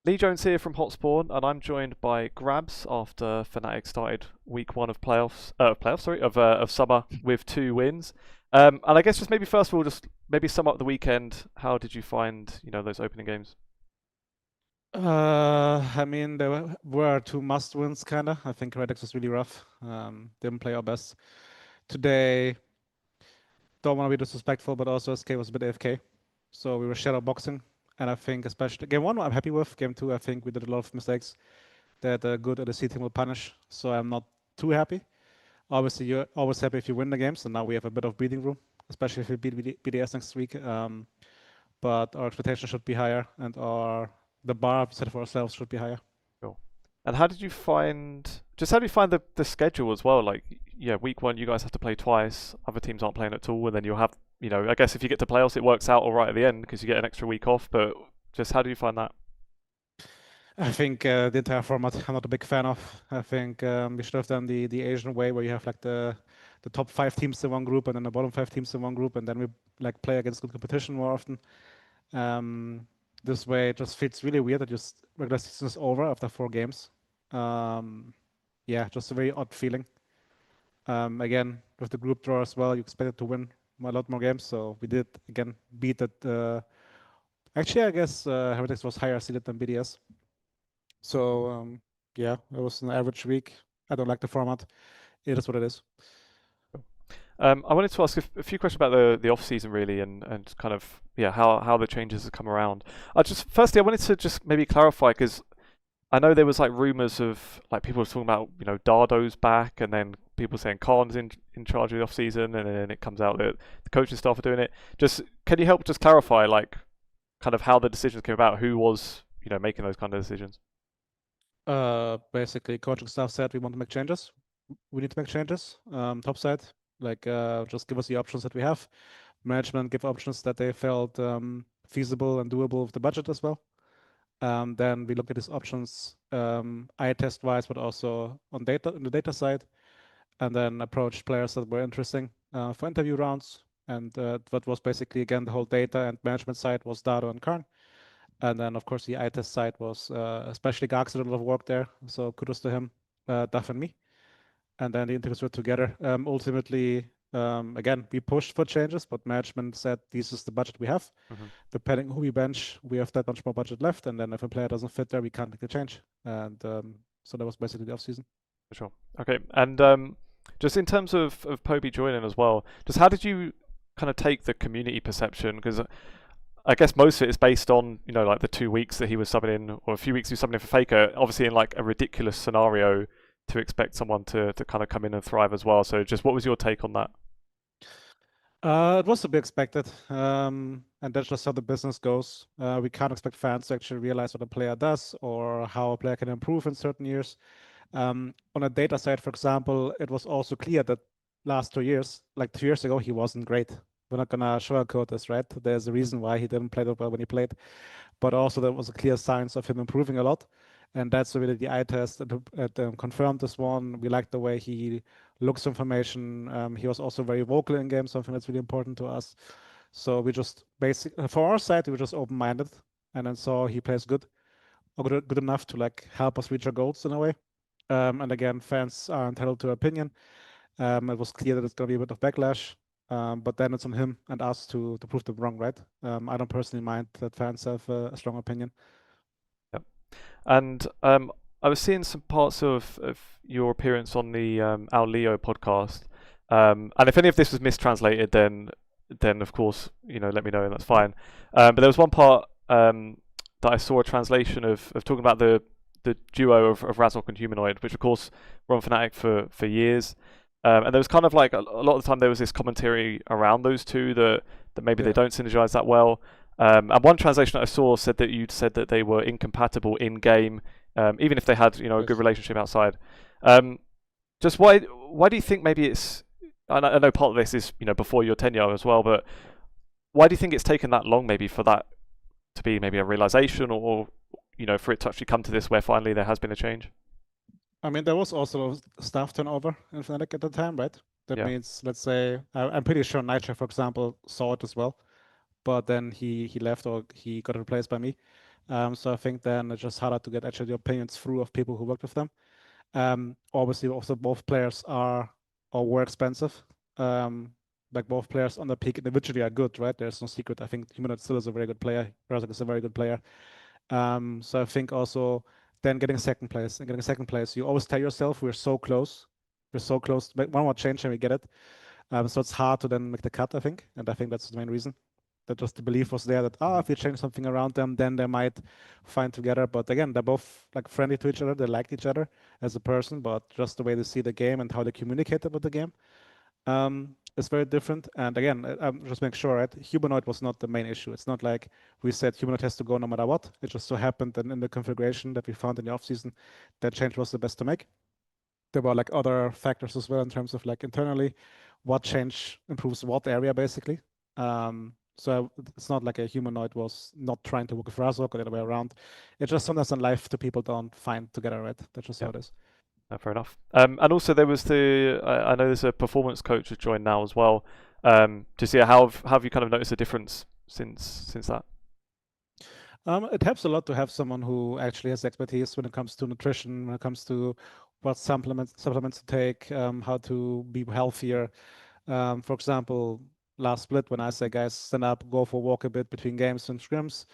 Lee Jones here from Hotspawn, and I'm joined by GrabbZ after Fnatic started week 1 of of summer with 2 wins. And I guess just maybe first of all, just maybe sum up the weekend. How did you find those opening games? I mean, there were 2 must-wins, kinda. I think Radix was really rough. Didn't play our best. Today, don't want to be disrespectful, but also SK was a bit AFK. So we were shadow boxing. And I think especially game 1, I'm happy with. Game 2, I think we did a lot of mistakes that a good LEC team will punish. So I'm not too happy. Obviously, you're always happy if you win the games. And now we have a bit of breathing room, especially if we beat BDS next week. But our expectations should be higher, and the bar set for ourselves should be higher. Cool. And how did you find the schedule as well? Like, yeah, week 1 you guys have to play twice. Other teams aren't playing at all, and then you'll have, I guess if you get to playoffs, it works out all right at the end because you get an extra week off. But just how do you find that? I think the entire format I'm not a big fan of. I think we should have done the Asian way, where you have like the top 5 teams in one group and then the bottom 5 teams in one group, and then we like play against good competition more often. This way, it just feels really weird that just regular season is over after 4 games. Yeah, just a very odd feeling. Again, with the group draw as well, you expected to win a lot more games, so we did again beat it. Actually, I guess Heretics was higher seeded than BDS. So yeah, it was an average week. I don't like the format. It is what it is. I wanted to ask a few questions about the off season really, and kind of how the changes have come around. Firstly I wanted to just maybe clarify, because I know there was like rumors of like people were talking about Dardo's back, and then people saying Khan's in charge of the off season, and then it comes out that the coaching staff are doing it. Just can you help just clarify like kind of how the decisions came about, who was making those kind of decisions? Basically, coaching staff said we want to make changes. We need to make changes. Top side, like just give us the options that we have. Management give options that they felt feasible and doable with the budget as well. Then we look at these options eye test wise, but also on the data side, and then approach players that were interesting for interview rounds. And what was basically again the whole data and management side was Dado and Karn. And then, of course, the eye test side was especially Gax did a lot of work there. So kudos to him, Duff and me. And then the interviews were together. Ultimately, again, we pushed for changes, but management said this is the budget we have. Depending who we bench, we have that much more budget left. And then if a player doesn't fit there, we can't make the change. And so that was basically the offseason. For sure. Okay. And just in terms of Poby joining as well, just how did you kind of take the community perception? Because I guess most of it is based on, like the 2 weeks that he was subbing in, or a few weeks he was subbing in for Faker, obviously in like a ridiculous scenario to expect someone to kind of come in and thrive as well. So just what was your take on that? It was to be expected, and that's just how the business goes. We can't expect fans to actually realize what a player does or how a player can improve in certain years. On a data side, for example, it was also clear that last 2 years, like 2 years ago, he wasn't great. We're not gonna sugarcoat this, right? There's a reason why he didn't play that well when he played, but also there was a clear signs of him improving a lot, and that's really the eye test that confirmed this one. We like the way he looks information. He was also very vocal in game, something that's really important to us. So we just for our side, we were just open-minded, and then saw he plays good, or good enough to like help us reach our goals in a way. And again, fans are entitled to opinion. It was clear that it's gonna be a bit of backlash. But then it's on him and us to prove them wrong, right? I don't personally mind that fans have a strong opinion. Yep. And I was seeing some parts of your appearance on the Our Leo podcast. And if any of this was mistranslated, then of course, let me know, and that's fine. But there was one part that I saw a translation of talking about the duo of Razok and Humanoid, which of course were on Fnatic for years. And there was kind of like a lot of the time there was this commentary around those two that maybe they don't synergize that well. And one translation that I saw said that you'd said that they were incompatible in game, even if they had a good relationship outside. Just why do you think maybe it's? I know part of this is before your tenure as well, but why do you think it's taken that long maybe for that to be maybe a realization, or for it to actually come to this where finally there has been a change? I mean, there was also staff turnover in Fnatic at the time, right? That means, let's say, I'm pretty sure Nitro, for example, saw it as well, but then he left or he got replaced by me. So I think then it's just harder to get actually the opinions through of people who worked with them. Obviously, also both players are or were expensive. Like both players on the peak individually are good, right? There's no secret. I think Humanoid still is a very good player. Razok is a very good player. So I think also then getting second place and getting second place, you always tell yourself we're so close. We're so close to make one more change and we get it. So it's hard to then make the cut, I think. And I think that's the main reason. That just the belief was there that, if we change something around them, then they might find together. But again, they're both like friendly to each other. They liked each other as a person, but just the way they see the game and how they communicate about the game is very different. And again, I'm just make sure, right? Humanoid was not the main issue. It's not like we said Humanoid has to go no matter what. It just so happened that in the configuration that we found in the offseason, that change was the best to make. There were like other factors as well in terms of like internally, what change improves what area basically. So it's not like a Humanoid was not trying to work with Razok or the other way around. It's just sometimes in life the people don't find together, right? That's just how it is. Fair enough. And also there was I know there's a performance coach who's joined now as well. To see how have you kind of noticed a difference since that? It helps a lot to have someone who actually has expertise when it comes to nutrition, when it comes to what supplements to take, how to be healthier. For example, last split when I say guys stand up, go for a walk a bit between games and scrims,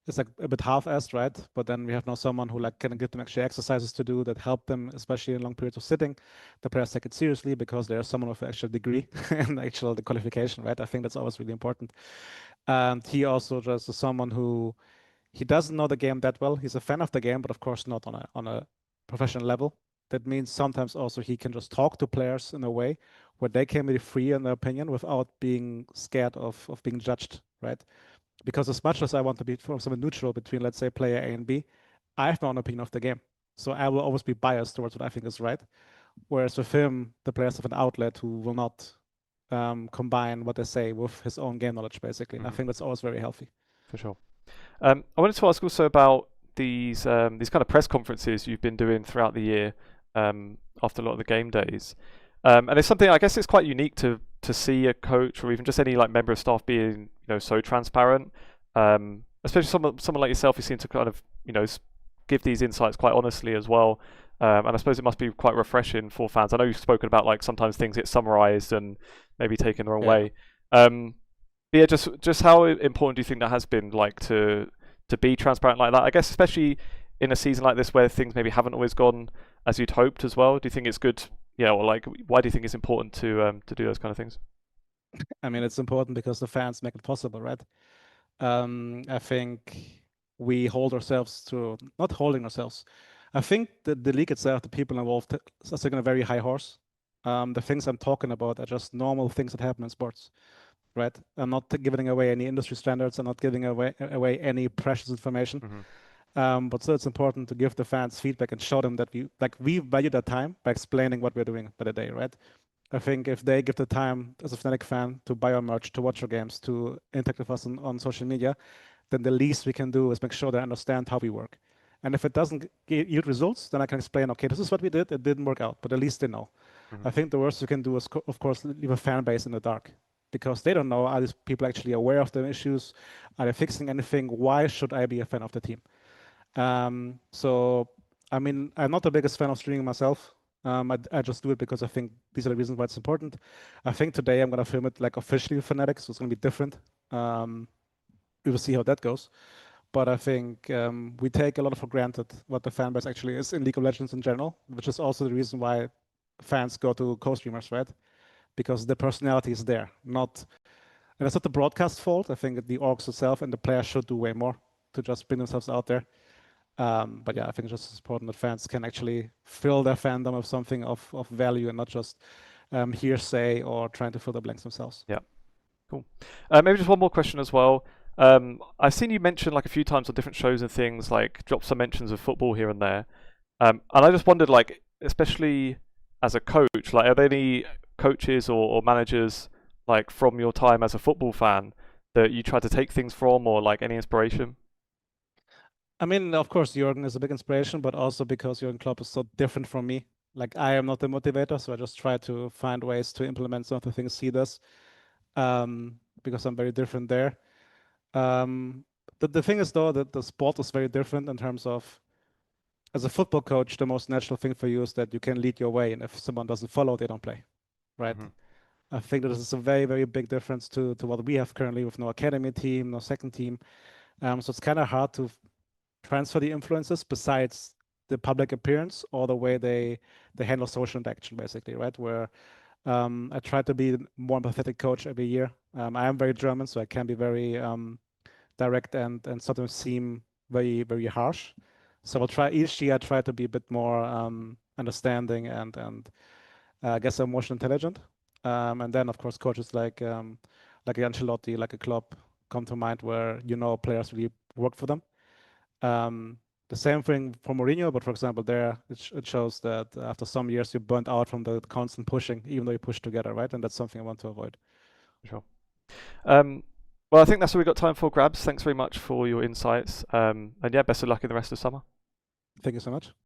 it's like a bit half-assed, right? But then we have now someone who like can give them actually exercises to do that help them, especially in long periods of sitting. The players take it seriously because there's someone with an actual degree and actual the qualification, right? I think that's always really important. And he also just is someone who he doesn't know the game that well. He's a fan of the game, but of course not on a professional level. That means sometimes also he can just talk to players in a way where they can be free in their opinion without being scared of being judged, right? Because as much as I want to be from someone neutral between, let's say, player A and B, I have my own opinion of the game. So I will always be biased towards what I think is right. Whereas with him, the players have an outlet who will not combine what they say with his own game knowledge, basically. And I think that's always very healthy. For sure. I wanted to ask also about these kind of press conferences you've been doing throughout the year after a lot of the game days. And it's something I guess it's quite unique to see a coach or even just any like member of staff being so transparent. Especially someone like yourself who seem to kind of give these insights quite honestly as well. And I suppose it must be quite refreshing for fans. I know you've spoken about like sometimes things get summarized and maybe taken the wrong way. But yeah, just how important do you think that has been, like to be transparent like that? I guess especially in a season like this where things maybe haven't always gone as you'd hoped as well. Do you think it's good? Yeah, or like why do you think it's important to do those kind of things? I mean, it's important because the fans make it possible, right? I think we hold ourselves to not holding ourselves. I think the league itself, the people involved, are taking a very high horse. The things I'm talking about are just normal things that happen in sports, right? I'm not giving away any industry standards. I'm not giving away any precious information. But still, it's important to give the fans feedback and show them that we value their time by explaining what we're doing by the day, right? I think if they give the time as a Fnatic fan to buy our merch, to watch our games, to interact with us on social media, then the least we can do is make sure they understand how we work. And if it doesn't yield results, then I can explain, okay, this is what we did. It didn't work out, but at least they know. I think the worst you can do is, of course, leave a fan base in the dark because they don't know, are these people actually aware of the issues? Are they fixing anything? Why should I be a fan of the team? So, I mean, I'm not the biggest fan of streaming myself. I just do it because I think these are the reasons why it's important. I think today I'm gonna film it like officially with Fnatic, so it's gonna be different. We will see how that goes. But I think we take a lot for granted what the fan base actually is in League of Legends in general, which is also the reason why fans go to co-streamers, right? Because the personality is there. And it's not the broadcast fault. I think the orgs itself and the players should do way more to just bring themselves out there. But yeah, I think it's just as important that fans can actually fill their fandom with something of value and not just hearsay or trying to fill the blanks themselves. Yeah, cool. Maybe just one more question as well. I've seen you mention like a few times on different shows and things, like drop some mentions of football here and there. And I just wondered, like, especially as a coach, like, are there any coaches or managers like from your time as a football fan that you try to take things from, or like any inspiration? I mean, of course, Jurgen is a big inspiration, but also because Jurgen Klopp is so different from me. Like, I am not the motivator, so I just try to find ways to implement some of the things he does, because I'm very different there. Um, The thing is though that the sport is very different in terms of, as a football coach, the most natural thing for you is that you can lead your way, and if someone doesn't follow, they don't play, right? Mhm. I think that this is a very, very big difference to what we have currently with no academy team, no second team. So it's kind of hard to transfer the influences besides the public appearance or the way they handle social interaction, basically, right? Where I try to be a more empathetic coach every year. I am very German, so I can be very direct and sometimes seem very, very harsh. So I'll try each year. I try to be a bit more understanding and I guess emotionally intelligent. And then of course coaches like Ancelotti, like a Klopp come to mind where players really work for them. The same thing for Mourinho, but for example, there it shows that after some years you burnt out from the constant pushing, even though you push together, right? And that's something I want to avoid. Sure. Well, I think that's all we've got time for, GrabbZ. Thanks very much for your insights. And yeah, best of luck in the rest of summer. Thank you so much.